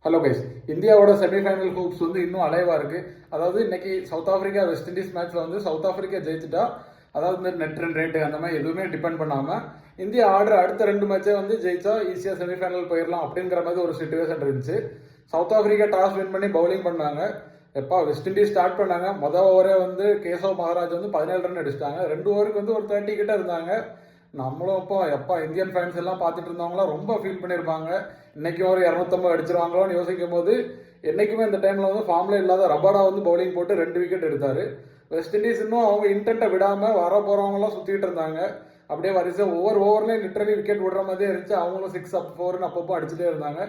Hello guys, இந்தியாவோட semi-final hopes வந்து இன்னும் அலைவா இருக்கு. அதாவது இன்னைக்கு சவுத் ஆப்பிரிக்கா வெஸ்ட் இண்டீஸ் மேட்ச்ல வந்து சவுத் ஆப்பிரிக்கா ஜெயிச்சுட்டா, அதாவது இந்த நெட் ரன் ரேட்டு அந்த மாதிரி எதுவுமே டிபெண்ட் பண்ணாம இந்தியா ஆடுற அடுத்த ரெண்டு மேட்சே வந்து ஜெயிச்சா ஈஸியா செமிஃபைனல் போயிடலாம் அப்படிங்கிற மாதிரி ஒரு சிச்சுவேஷன் இருந்துச்சு. சவுத் ஆப்பிரிக்கா டாஸ் வின் பண்ணி பவுலிங் பண்ணாங்க. எப்பா வெஸ்ட் இண்டீஸ் ஸ்டார்ட் பண்ணாங்க, மொதல் ஓவரே வந்து கேசவ் மகாராஜ் வந்து 17 ரன் அடிச்சிட்டாங்க. 2 ஓவருக்கு வந்து ஒரு 30 கிட்ட இருந்தாங்க. நம்மளும் எப்பா இந்தியன் ஃபேன்ஸ் எல்லாம் பார்த்துட்டு இருந்தவங்களாம் ரொம்ப ஃபீல் பண்ணியிருப்பாங்க. இன்னைக்கு ஒரு 250 அடிச்சிருவாங்களோன்னு யோசிக்கும் போது, என்னைக்குமே இந்த டைம்ல வந்து ஃபார்ம்ல இல்லாத ரபாடா வந்து பவுலிங் போட்டு 2 விக்கெட் எடுத்தாரு. வெஸ்ட் இண்டீஸ் இன்னும் அவங்க இன்டென்ட்டை விடாம வர போறவங்களாம் சுத்திட்டு இருந்தாங்க. அப்படியே வரிசை ஒவ்வொரு ஓவர்லையும் லிட்டரலி விக்கெட் விடுற மாதிரியே இருந்துச்சு. அவங்களும் 6 up 4ன்னு அப்பப்போ அடிச்சுட்டே இருந்தாங்க.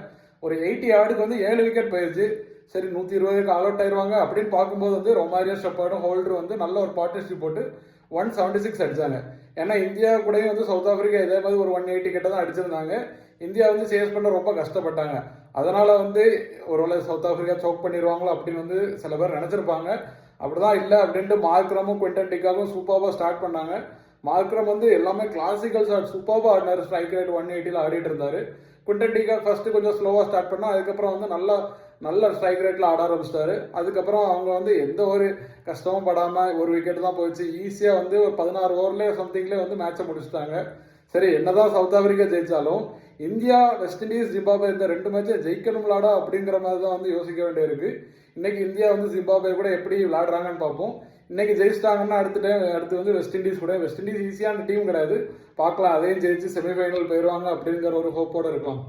ஒரு 80 யார்டுக்கு வந்து 7 விக்கெட் போயிருச்சு. சரி 120க்கு ஆல் அவுட் ஆயிடுவாங்க அப்படின்னு பார்க்கும்போது வந்து ரொமாரியோ ஷெப்பர்டும் ஹோல்டர் வந்து நல்ல ஒரு பார்ட்னர்ஷிப் போட்டு 176 அடிச்சாங்க. ஏன்னா இந்தியா கூடயும் வந்து சவுத் ஆப்பிரிக்கா இதே மாதிரி ஒரு 180 கிட்ட தான் அடிச்சிருந்தாங்க. இந்தியா வந்து சேஸ் பண்ண ரொம்ப கஷ்டப்பட்டாங்க. அதனால வந்து ஒருவேளை சவுத் ஆப்பிரிக்கா சோக் பண்ணிடுவாங்களோ அப்படின்னு வந்து சில பேர் நினைச்சிருப்பாங்க. அப்படிதான் இல்லை அப்படின்ட்டு மார்க்ரமும் குவிண்டன் டிகாக்கும் சூப்பராக ஸ்டார்ட் பண்ணாங்க. மார்க்ரம் வந்து எல்லாமே கிளாசிக்கல் ஷாட் சூப்பராக ஆடினார். ஸ்ட்ரைக் ரேட் 180ல் ஆடிட்டு இருந்தாரு. குவிண்டன் டிகாக் ஃபர்ஸ்ட் கொஞ்சம் ஸ்லோவாக ஸ்டார்ட் பண்ணா, அதுக்கப்புறம் வந்து நல்ல ஸ்ட்ரைக் ரேட்டில் ஆட ஆரம்பிச்சிட்டாரு. அதுக்கப்புறம் அவங்க வந்து எந்த ஒரு கஷ்டமும் படாமல் ஒரு விக்கெட் தான் போயிடுச்சு. ஈஸியாக வந்து ஒரு 16 ஓவர்லேயே சம்திங்லேயே வந்து மேட்சை முடிச்சுட்டாங்க. சரி என்னதான் சவுத் ஆப்பிரிக்கா ஜெயிச்சாலும் இந்தியா வெஸ்ட் இண்டீஸ் ஜிம்பாப்வே இந்த 2 மேட்சை ஜெயிக்கணும்லாடா அப்படிங்கிற மாதிரி தான் வந்து யோசிக்க வேண்டியிருக்கு. இன்னைக்கு இந்தியா வந்து ஜிம்பாப்வே கூட எப்படி விளையாடுறாங்கன்னு பார்ப்போம். இன்னைக்கு ஜெயிச்சிட்டாங்கன்னா அடுத்து வந்து வெஸ்ட் இண்டீஸ் கூட. வெஸ்ட் இண்டீஸ் ஈஸியான டீம் கிடையாது, பார்க்கலாம். அதையும் ஜெயிச்சு செமிஃபைனல் போயிடுவாங்க அப்படிங்கிற ஒரு ஹோப்போட இருக்கலாம்.